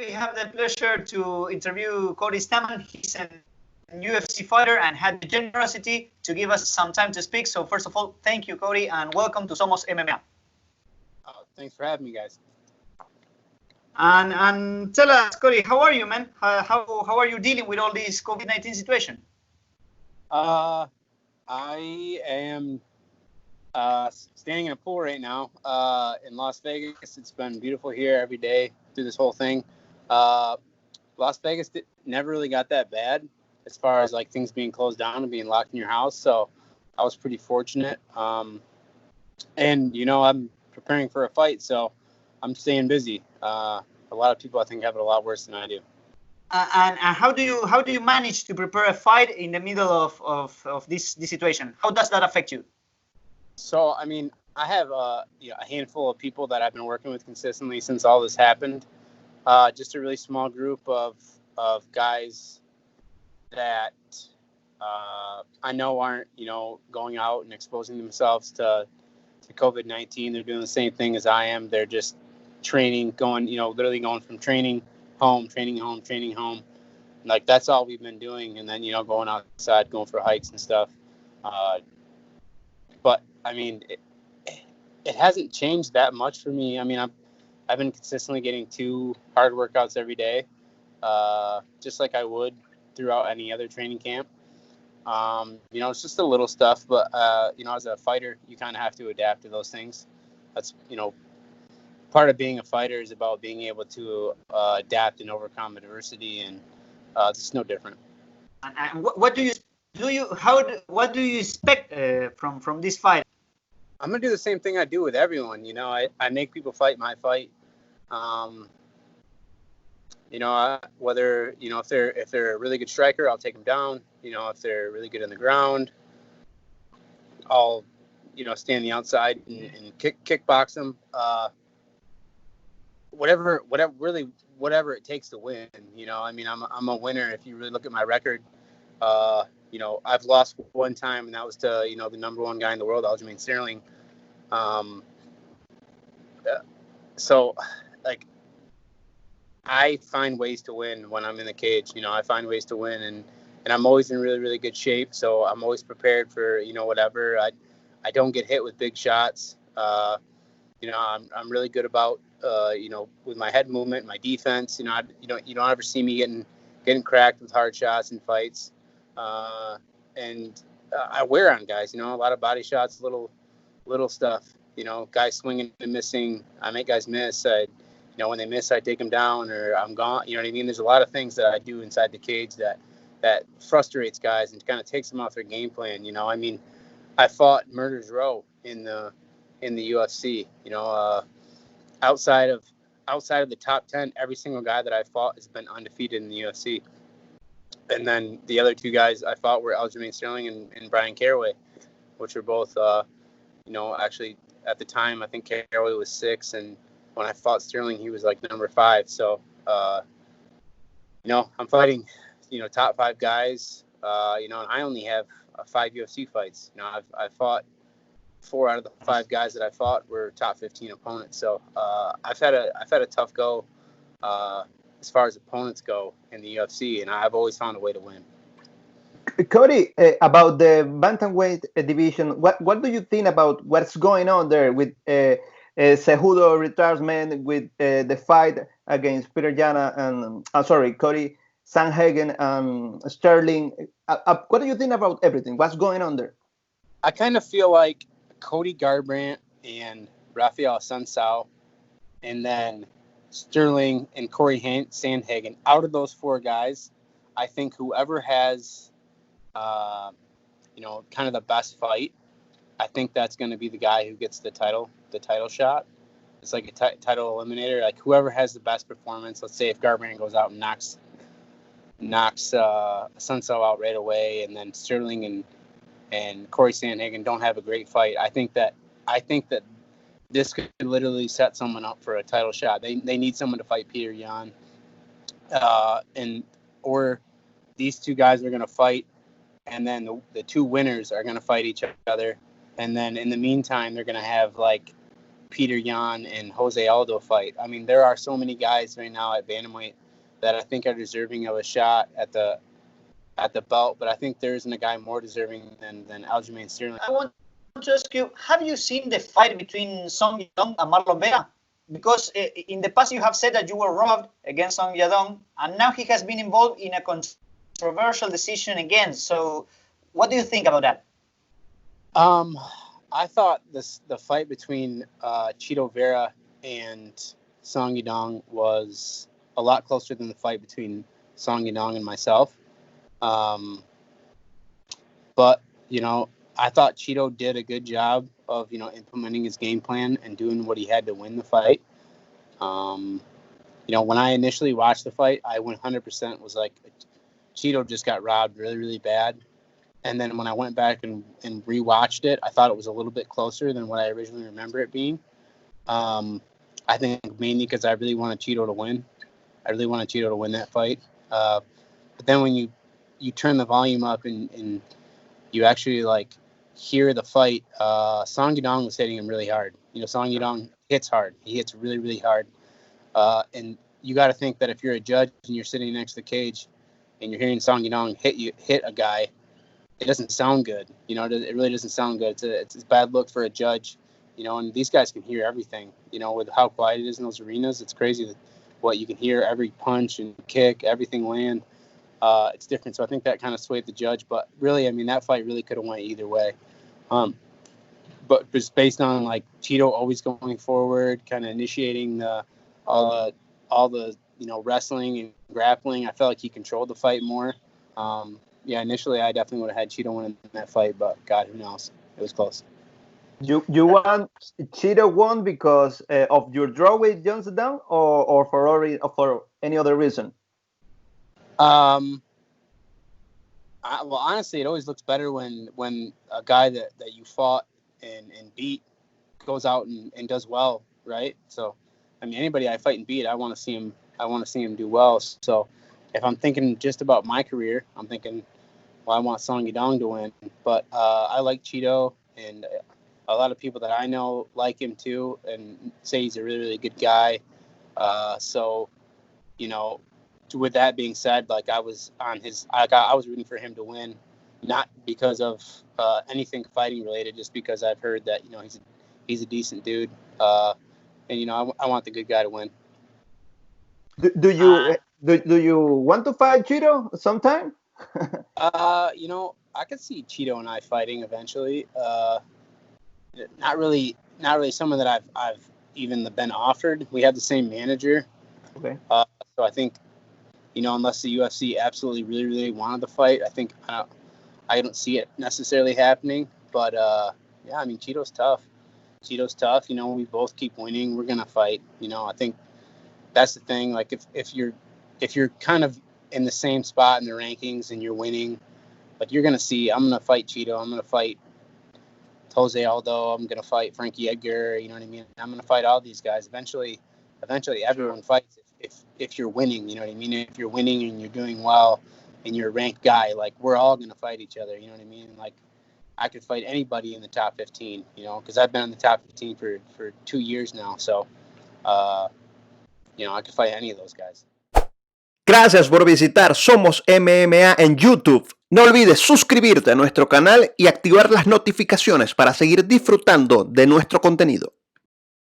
we have the pleasure to interview Cody Stamann. He's a UFC fighter and had the generosity to give us some time to speak. So first of all, thank you, Cody, and welcome to Somos MMA. Thanks for having me, guys. And tell us, Cody, how are you, man? How are you dealing with all this COVID-19 situation? I am standing in a pool right now in Las Vegas. It's been beautiful here every day through this whole thing. Las Vegas never really got that bad as far as like things being closed down and being locked in your house. So I was pretty fortunate. And I'm preparing for a fight, so I'm staying busy. A lot of people I think have it a lot worse than I do. And how do you manage to prepare a fight in the middle of this situation? How does that affect you? So I mean, I have a handful of people that I've been working with consistently since all this happened. Just a really small group of guys that I know aren't going out and exposing themselves to COVID-19. They're doing the same thing as I am. They're just training, literally going from training home. Like that's all we've been doing. And then, going outside, going for hikes and stuff. But I mean, it hasn't changed that much for me. I mean, I've been consistently getting 2 hard workouts every day, just like I would throughout any other training camp. It's just the little stuff, but as a fighter, you kind of have to adapt to those things. That's, part of being a fighter is about being able to adapt and overcome adversity, and it's no different. And what do you expect from this fight? I'm gonna do the same thing I do with everyone. I make people fight my fight. Whether if they're a really good striker, I'll take them down. If they're really good on the ground, I'll stay on the outside and kickbox them. Whatever it takes to win. I mean, I'm a winner. If you really look at my record, I've lost one time, and that was to the number 1 guy in the world, Aljamain Sterling. So like, I find ways to win when I'm in the cage. I find ways to win, and I'm always in really, really good shape. So I'm always prepared for whatever. I don't get hit with big shots. I'm really good about with my head movement, my defense. You don't ever see me getting cracked with hard shots in fights. And I wear on guys. A lot of body shots, little stuff. Guys swinging and missing. I make guys miss. When they miss, I take them down, or I'm gone. You know what I mean? There's a lot of things that I do inside the cage that frustrates guys and kind of takes them off their game plan. I mean, I fought Murder's Row in the UFC. Outside of the top 10, every single guy that I fought has been undefeated in the UFC. And then the other 2 guys I fought were Aljamain Sterling and Brian Caraway, which were both, actually at the time, I think Caraway was 6, and when I fought Sterling, he was like number 5. So, I'm fighting, top 5 guys, and I only have 5 UFC fights. I've fought 4 out of the 5 guys that I fought were top 15 opponents. So I've had a tough go as far as opponents go in the UFC, and I've always found a way to win. Cody, about the bantamweight division, what do you think about what's going on there with Cejudo retirement, with the fight against Peter Yana and Cody Sandhagen and Sterling? What do you think about everything? What's going on there? I kind of feel like Cody Garbrandt and Rafael Assunção, and then Sterling and Corey Sandhagen. Out of those 4 guys, I think whoever has, kind of the best fight, I think that's going to be the guy who gets the title shot. It's like a title eliminator. Like whoever has the best performance. Let's say if Garbrandt goes out and knocks Assunção out right away, and then Sterling and Corey Sandhagen don't have a great fight. I think that this could literally set someone up for a title shot. They need someone to fight Peter Yan, or these 2 guys are going to fight, and then the 2 winners are going to fight each other, and then in the meantime they're going to have like Peter Yan and Jose Aldo fight. I mean, there are so many guys right now at bantamweight that I think are deserving of a shot at the belt, but I think there isn't a guy more deserving than Aljamain Sterling. I want to ask you, have you seen the fight between Song Yadong and Marlon Vera? Because in the past you have said that you were robbed against Song Yadong, and now he has been involved in a controversial decision again. So what do you think about that? I thought the fight between Chito Vera and Song Yadong was a lot closer than the fight between Song Yadong and myself. But, you know, I thought Chito did a good job of, you know, implementing his game plan and doing what he had to win the fight. You know, when I initially watched the fight, I 100% was like, Chito just got robbed really, really bad. And then when I went back and rewatched it, I thought it was a little bit closer than what I originally remember it being. I think mainly because I really wanted Chito to win. I really wanted Chito to win that fight. But then when you turn the volume up and you actually like hear the fight, Song Yadong was hitting him really hard. You know, Song Yadong hits hard. He hits really, really hard. And you got to think that if you're a judge and you're sitting next to the cage and you're hearing Song Yadong hit a guy, it doesn't sound good. You know, it really doesn't sound good. It's a bad look for a judge, you know, and these guys can hear everything, you know, with how quiet it is in those arenas. It's crazy what you can hear, every punch and kick, everything land. It's different. So I think that kind of swayed the judge. But really, I mean, that fight really could have went either way. But just based on like Chito always going forward, kind of initiating all the you know, wrestling and grappling, I felt like he controlled the fight more. Yeah, initially I definitely would have had Chito win in that fight, but God, who knows? It was close. You want Chito won because of your draw with Johnson down, or for any other reason? Well, honestly, it always looks better when a guy that you fought and beat goes out and does well, right? So, I mean, anybody I fight and beat, I want to see him do well. So, if I'm thinking just about my career, I'm thinking, well, I want Song Yadong to win. But I like Chito, and a lot of people that I know like him too, and say he's a really, really good guy. So, you know, with that being said, like I was rooting for him to win, not because of anything fighting related, just because I've heard that, you know, he's a decent dude, and you know, I want the good guy to win. Do you want to fight Chito sometime? You know, I could see Chito and I fighting eventually. Not really someone that I've even been offered. We have the same manager. Okay. So I think, you know, unless the UFC absolutely really, really wanted the fight, I don't see it necessarily happening. But yeah, I mean, Chito's tough. You know, we both keep winning, we're gonna fight. You know, I think that's the thing. Like if you're kind of in the same spot in the rankings and you're winning, like you're gonna see, I'm gonna fight Chito, I'm gonna fight Jose Aldo, I'm gonna fight Frankie Edgar. You know what I mean? I'm gonna fight all these guys. Eventually everyone fights if you're winning. You know what I mean? If you're winning and you're doing well and you're a ranked guy, like we're all gonna fight each other. You know what I mean? Like I could fight anybody in the top 15. You know, because I've been in the top 15 for 2 years now. So, you know, I could fight any of those guys. Gracias por visitar Somos MMA en YouTube. No olvides suscribirte a nuestro canal y activar las notificaciones para seguir disfrutando de nuestro contenido.